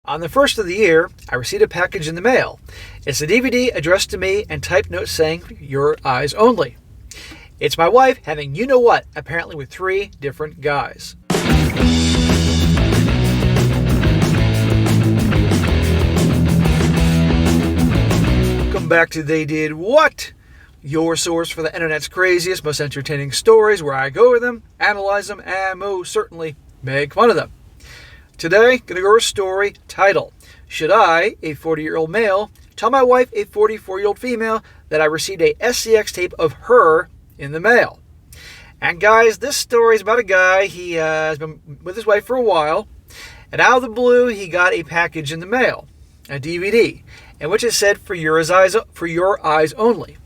On the first of the year, I received a package in the mail. It's a DVD addressed to me and typed notes saying, "Your eyes only." It's my wife having you-know-what, apparently with 3 different guys. Welcome back to They Did What? Your source for the internet's craziest, most entertaining stories, where I go over them, analyze them, and most certainly make fun of them. Today, going to go over a story titled, "Should I, a 40-year-old male, tell my wife, a 44-year-old female, that I received a SCX tape of her in the mail?" And guys, this story is about a guy. He has been with his wife for a while, and out of the blue, he got a package in the mail, a DVD, in which it said, for your eyes only.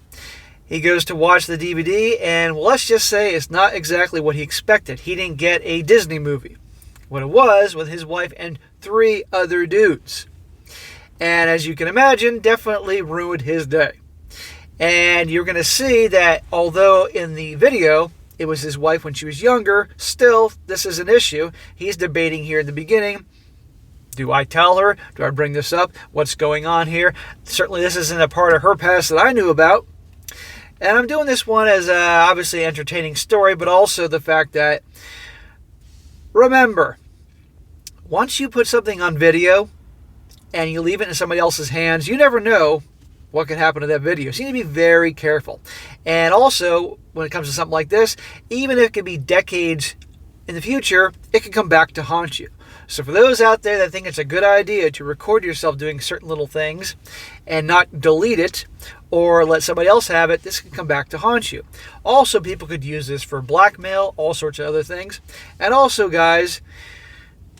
He goes to watch the DVD, and let's just say it's not exactly what he expected. He didn't get a Disney movie. What it was with his wife and 3 other dudes. And as you can imagine, definitely ruined his day. And you're going to see that although in the video it was his wife when she was younger, still this is an issue. He's debating here in the beginning. Do I tell her? Do I bring this up? What's going on here? Certainly this isn't a part of her past that I knew about. And I'm doing this one as obviously an entertaining story, but also the fact that, remember, once you put something on video and you leave it in somebody else's hands, you never know what could happen to that video. So you need to be very careful. And also, when it comes to something like this, even if it could be decades in the future, it can come back to haunt you. So for those out there that think it's a good idea to record yourself doing certain little things and not delete it or let somebody else have it, this can come back to haunt you. Also, people could use this for blackmail, all sorts of other things. And also, guys,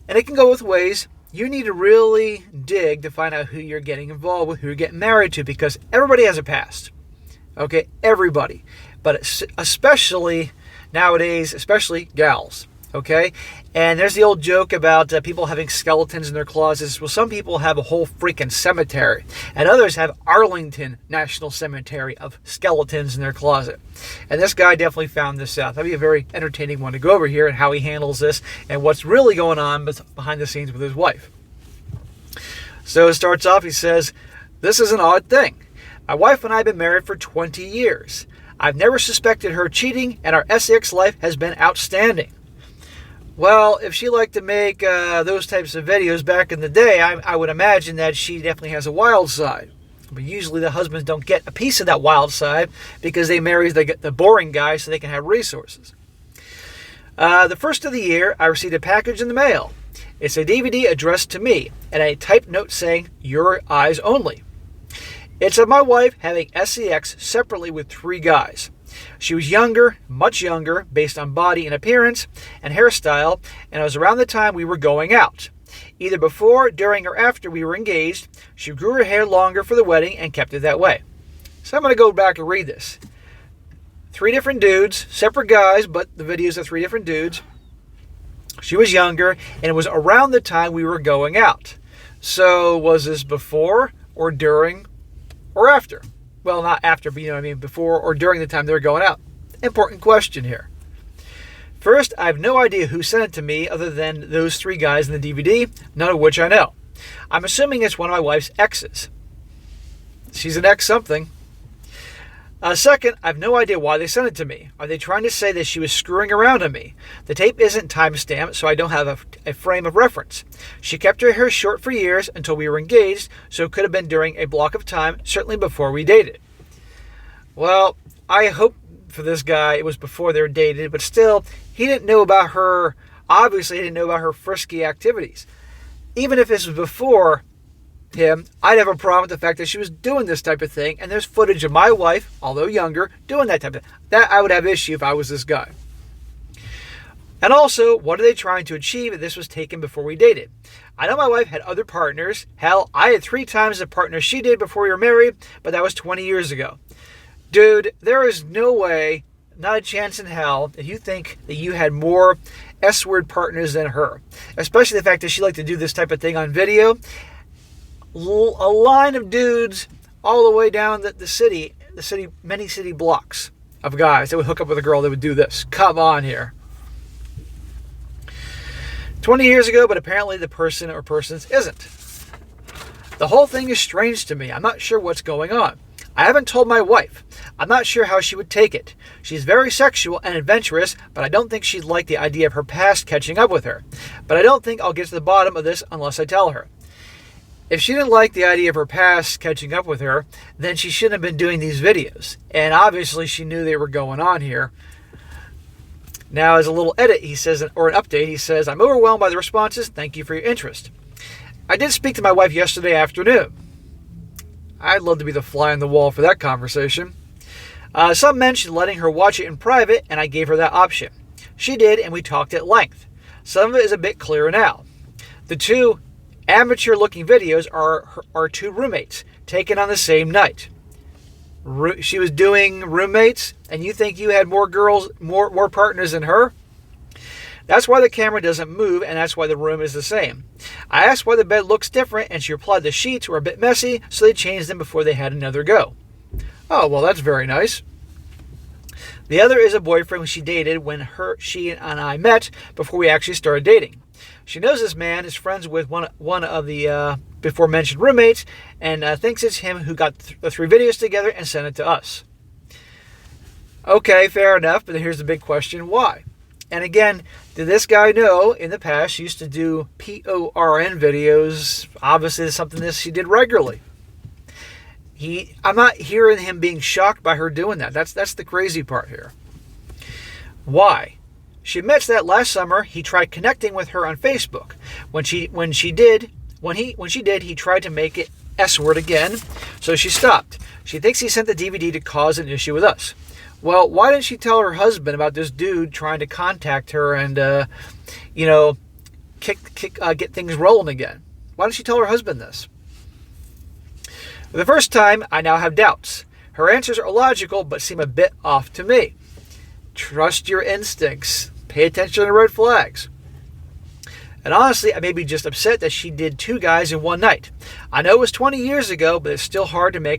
and it can go both ways, you need to really dig to find out who you're getting involved with, who you're getting married to, because everybody has a past. Okay, everybody. But especially nowadays, especially gals. Okay, and there's the old joke about people having skeletons in their closets. Well, some people have a whole freaking cemetery, and others have Arlington National Cemetery of skeletons in their closet. And this guy definitely found this out. That'd be a very entertaining one to go over here and how he handles this and what's really going on behind the scenes with his wife. So it starts off, he says, "This is an odd thing. My wife and I have been married for 20 years. I've never suspected her cheating, and our SX life has been outstanding." Well, if she liked to make those types of videos back in the day, I would imagine that she definitely has a wild side. But usually the husbands don't get a piece of that wild side because they marry the boring guy so they can have resources. The first of the year, I received a package in the mail. It's a DVD addressed to me and a typed note saying, "Your eyes only." It's of my wife having SCX separately with 3 guys. She was younger, much younger, based on body and appearance and hairstyle, and it was around the time we were going out. Either before, during, or after we were engaged, she grew her hair longer for the wedding and kept it that way. So I'm going to go back and read this. 3 different dudes, separate guys, but the videos are 3 different dudes. She was younger, and it was around the time we were going out. So was this before, or during, or after? Well, not after, but you know what I mean, before or during the time they were going out. Important question here. First, I have no idea who sent it to me other than those 3 guys in the DVD, none of which I know. I'm assuming it's one of my wife's exes. She's an ex something. Second, I have no idea why they sent it to me. Are they trying to say that she was screwing around on me? The tape isn't time-stamped, so I don't have a frame of reference. She kept her hair short for years until we were engaged, so it could have been during a block of time, certainly before we dated. Well, I hope for this guy it was before they were dated, but still, he didn't know about her, obviously he didn't know about her frisky activities. Even if this was before him, I'd have a problem with the fact that she was doing this type of thing, and there's footage of my wife, although younger, doing that type of thing. That I would have issue if I was this guy. And also, what are they trying to achieve if this was taken before we dated? I know my wife had other partners. Hell, I had 3 times the partners she did before we were married, but that was 20 years ago. Dude, there is no way, not a chance in hell, that you think that you had more S-word partners than her. Especially the fact that she liked to do this type of thing on video. A line of dudes all the way down the city, many city blocks of guys that would hook up with a girl that would do this. Come on here. 20 years ago, but apparently the person or persons isn't. The whole thing is strange to me. I'm not sure what's going on. I haven't told my wife. I'm not sure how she would take it. She's very sexual and adventurous, but I don't think she'd like the idea of her past catching up with her. But I don't think I'll get to the bottom of this unless I tell her. If she didn't like the idea of her past catching up with her, then she shouldn't have been doing these videos. And obviously she knew they were going on here. Now, as a little edit, he says, or an update, he says, I'm overwhelmed by the responses. Thank you for your interest. I did speak to my wife yesterday afternoon. I'd love to be the fly on the wall for that conversation. Some mentioned letting her watch it in private, and I gave her that option. She did, and we talked at length. Some of it is a bit clearer now. The two amateur-looking videos are our two roommates, taken on the same night. She was doing roommates, and you think you had more girls, more partners than her? That's why the camera doesn't move, and that's why the room is the same. I asked why the bed looks different, and she replied the sheets were a bit messy, so they changed them before they had another go. Oh, well, that's very nice. The other is a boyfriend who she dated when she and I met before we actually started dating. She knows this man is friends with one of the before-mentioned roommates and thinks it's him who got the three videos together and sent it to us. Okay, fair enough, but here's the big question, why? And again, did this guy know in the past she used to do PORN videos? Obviously, it's something that she did regularly. I'm not hearing him being shocked by her doing that. That's the crazy part here. Why? She admits that last summer he tried connecting with her on Facebook. When she did, he tried to make it S-word again, so she stopped. She thinks he sent the DVD to cause an issue with us. Well, why didn't she tell her husband about this dude trying to contact her and, get things rolling again? Why didn't she tell her husband this? For the first time, I now have doubts. Her answers are logical, but seem a bit off to me. Trust your instincts. Pay attention to the red flags. And honestly, I may be just upset that she did two guys in one night. I know it was 20 years ago, but it's still hard to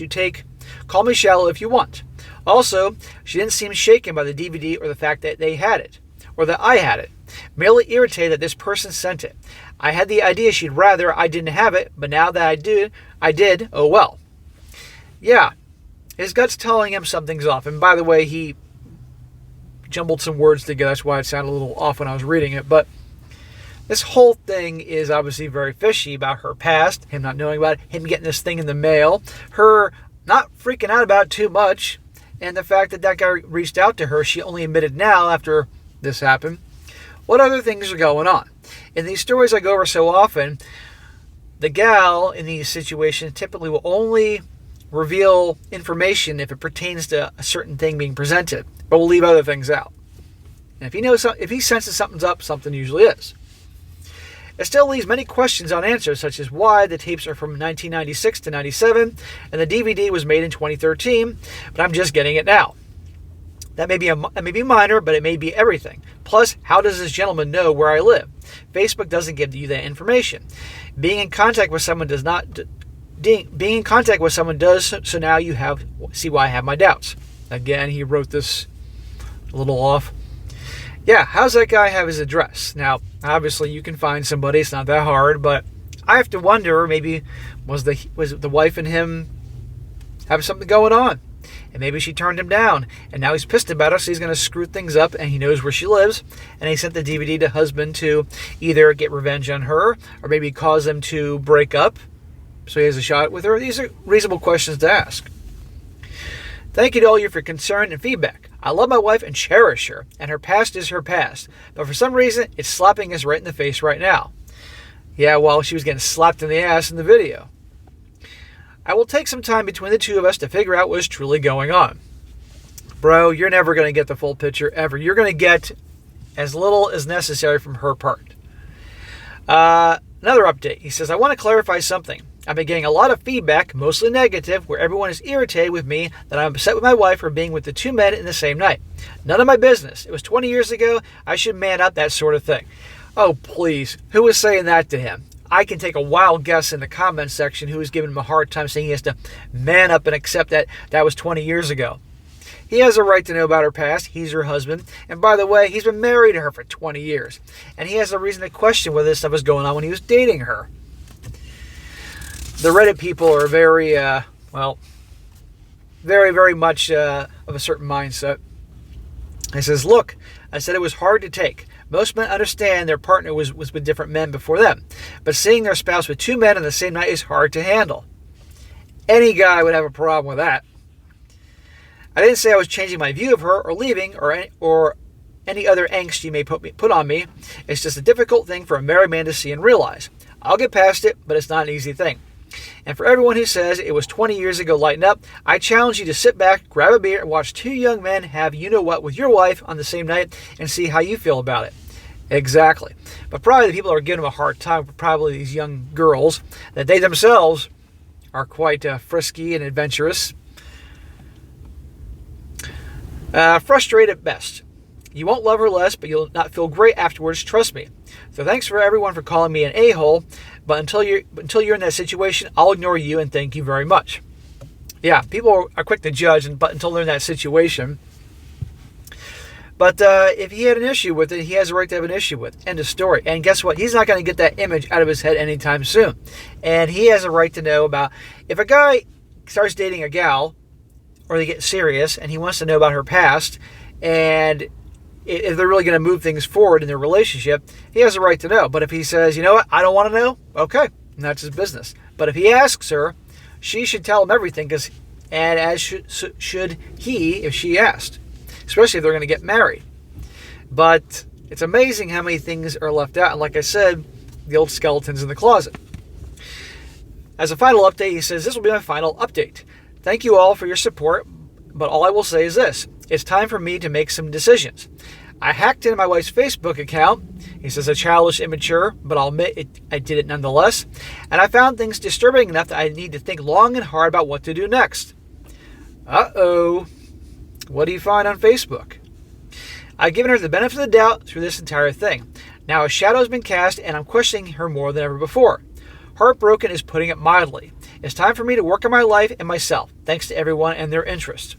take. Call me shallow if you want. Also, she didn't seem shaken by the DVD or the fact that they had it, or that I had it. Merely irritated that this person sent it. I had the idea she'd rather I didn't have it, but now that I did, oh well. Yeah, his gut's telling him something's off. And by the way, he jumbled some words together. That's why it sounded a little off when I was reading it. But this whole thing is obviously very fishy about her past, him not knowing about it, him getting this thing in the mail, her not freaking out about it too much, and the fact that guy reached out to her, she only admitted now after this happened. What other things are going on? In these stories I go over so often, the gal in these situations typically will only reveal information if it pertains to a certain thing being presented, but will leave other things out. And if he senses something's up, something usually is. It still leaves many questions unanswered, such as why the tapes are from 1996 to 97 and the DVD was made in 2013, but I'm just getting it now. That may be minor, but it may be everything. Plus, how does this gentleman know where I live? Facebook doesn't give you that information. Being in contact with someone does, so now you see why I have my doubts. Again, he wrote this a little off. Yeah, how's that guy have his address? Now, obviously you can find somebody, it's not that hard, but I have to wonder, maybe was the wife and him have something going on? And maybe she turned him down, and now he's pissed about her, so he's going to screw things up, and he knows where she lives, and he sent the DVD to husband to either get revenge on her, or maybe cause them to break up, so he has a shot with her. These are reasonable questions to ask. Thank you to all of you for your concern and feedback. I love my wife and cherish her, and her past is her past, but for some reason, it's slapping us right in the face right now. Yeah, well, she was getting slapped in the ass in the video. I will take some time between the two of us to figure out what is truly going on. Bro, you're never going to get the full picture ever. You're going to get as little as necessary from her part. Another update. He says, I want to clarify something. I've been getting a lot of feedback, mostly negative, where everyone is irritated with me that I'm upset with my wife for being with the two men in the same night. None of my business. It was 20 years ago. I should man up, that sort of thing. Oh, please. Who was saying that to him? I can take a wild guess in the comment section who was giving him a hard time saying he has to man up and accept that was 20 years ago. He has a right to know about her past. He's her husband. And by the way, he's been married to her for 20 years. And he has a reason to question whether this stuff was going on when he was dating her. The Reddit people are very, very, very much of a certain mindset. He says, look, I said it was hard to take. Most men understand their partner was with different men before them. But seeing their spouse with 2 men on the same night is hard to handle. Any guy would have a problem with that. I didn't say I was changing my view of her or leaving or any other angst you may put on me. It's just a difficult thing for a married man to see and realize. I'll get past it, but it's not an easy thing. And for everyone who says it was 20 years ago, lighten up. I challenge you to sit back, grab a beer, and watch 2 young men have you-know-what with your wife on the same night and see how you feel about it. Exactly. But probably the people that are giving them a hard time are probably these young girls that they themselves are quite frisky and adventurous. Frustrated at best. You won't love her less, but you'll not feel great afterwards, trust me. So thanks for everyone for calling me an a-hole, but until you're in that situation, I'll ignore you and thank you very much. Yeah, people are quick to judge, but until they're in that situation. But if he had an issue with it, he has a right to have an issue with it. End of story. And guess what? He's not going to get that image out of his head anytime soon. And he has a right to know about, if a guy starts dating a gal, or they get serious, and he wants to know about her past, and if they're really going to move things forward in their relationship, he has a right to know. But if he says, you know what, I don't want to know, okay, and that's his business. But if he asks her, she should tell him everything, and as should he if she asked, especially if they're going to get married. But it's amazing how many things are left out. And like I said, the old skeletons in the closet. As a final update, he says, this will be my final update. Thank you all for your support, but all I will say is this. It's time for me to make some decisions. I hacked into my wife's Facebook account. He says, a childish, immature, but I'll admit I did it nonetheless. And I found things disturbing enough that I need to think long and hard about what to do next. Uh-oh. What do you find on Facebook? I've given her the benefit of the doubt through this entire thing. Now a shadow has been cast and I'm questioning her more than ever before. Heartbroken is putting it mildly. It's time for me to work on my life and myself, thanks to everyone and their interest.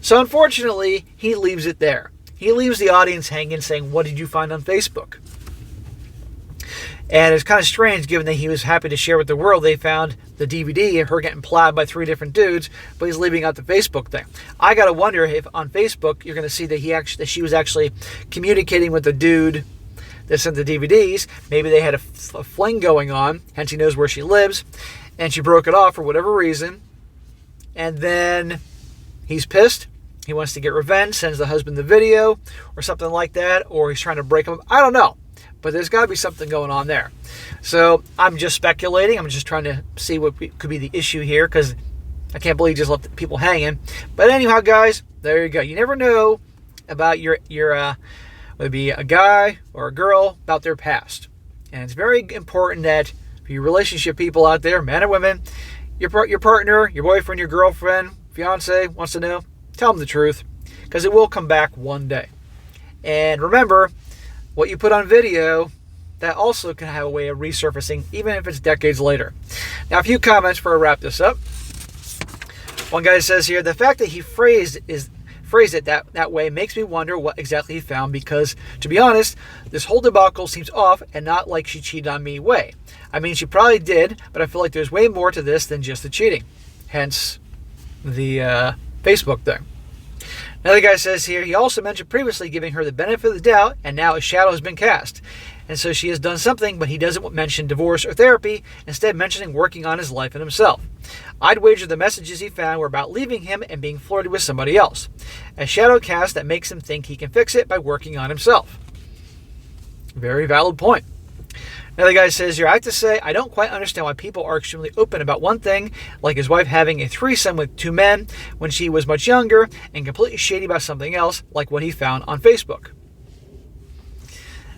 So unfortunately, he leaves it there. He leaves the audience hanging saying, what did you find on Facebook? And it's kind of strange given that he was happy to share with the world they found the DVD of her getting plowed by 3 different dudes, but he's leaving out the Facebook thing. I got to wonder if on Facebook you're going to see that she was actually communicating with the dude that sent the DVDs. Maybe they had a fling going on, hence he knows where she lives, and she broke it off for whatever reason. And then he's pissed. He wants to get revenge, sends the husband the video or something like that, or he's trying to break him up. I don't know. But there's got to be something going on there. So I'm just speculating. I'm just trying to see what could be the issue here because I can't believe he just left people hanging. But anyhow, guys, there you go. You never know about your whether it be a guy or a girl, about their past. And it's very important that for your relationship people out there, men or women, your partner, your boyfriend, your girlfriend, fiance wants to know, tell them the truth because it will come back one day. And remember, what you put on video, that also can have a way of resurfacing, even if it's decades later. Now, a few comments before I wrap this up. One guy says here, the fact that he phrased it that way makes me wonder what exactly he found because, to be honest, this whole debacle seems off and not like she cheated on me way. I mean, she probably did, but I feel like there's way more to this than just the cheating. Hence, the Facebook thing. Another guy says here, he also mentioned previously giving her the benefit of the doubt, and now a shadow has been cast. And so she has done something, but he doesn't mention divorce or therapy, instead mentioning working on his life and himself. I'd wager the messages he found were about leaving him and being flirted with somebody else. A shadow cast that makes him think he can fix it by working on himself. Very valid point. Another guy says here, I have to say, I don't quite understand why people are extremely open about one thing, like his wife having a threesome with 2 men when she was much younger, and completely shady about something else, like what he found on Facebook.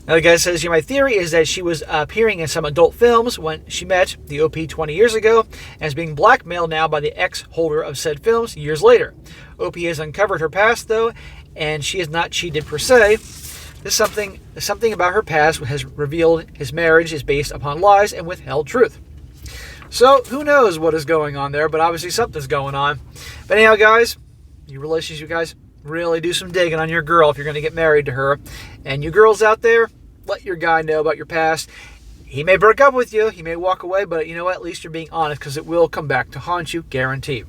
Another guy says here, my theory is that she was appearing in some adult films when she met the OP 20 years ago, and is being blackmailed now by the ex-holder of said films years later. OP has uncovered her past, though, and she has not cheated per se. Something about her past has revealed his marriage is based upon lies and withheld truth. So, who knows what is going on there, but obviously something's going on. But anyhow, guys, You relationships, you guys, really do some digging on your girl if you're going to get married to her. And you girls out there, let your guy know about your past. He may break up with you, he may walk away, but you know what? At least you're being honest, because it will come back to haunt you, guaranteed.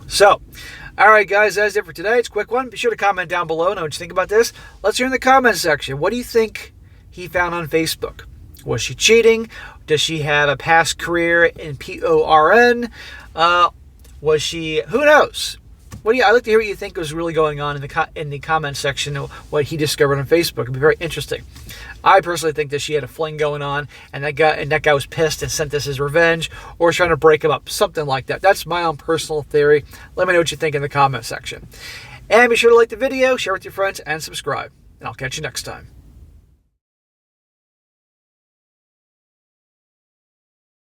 So, all right, guys, that's it for today. It's a quick one. Be sure to comment down below. Know what you think about this. Let's hear in the comments section. What do you think he found on Facebook? Was she cheating? Does she have a past career in PORN? Was she? Who knows? I'd like to hear what you think was really going on in the comment section. What he discovered on Facebook. It'd be very interesting. I personally think that she had a fling going on, and that guy was pissed and sent this as revenge, or was trying to break him up, something like that. That's my own personal theory. Let me know what you think in the comment section. And be sure to like the video, share with your friends, and subscribe. And I'll catch you next time.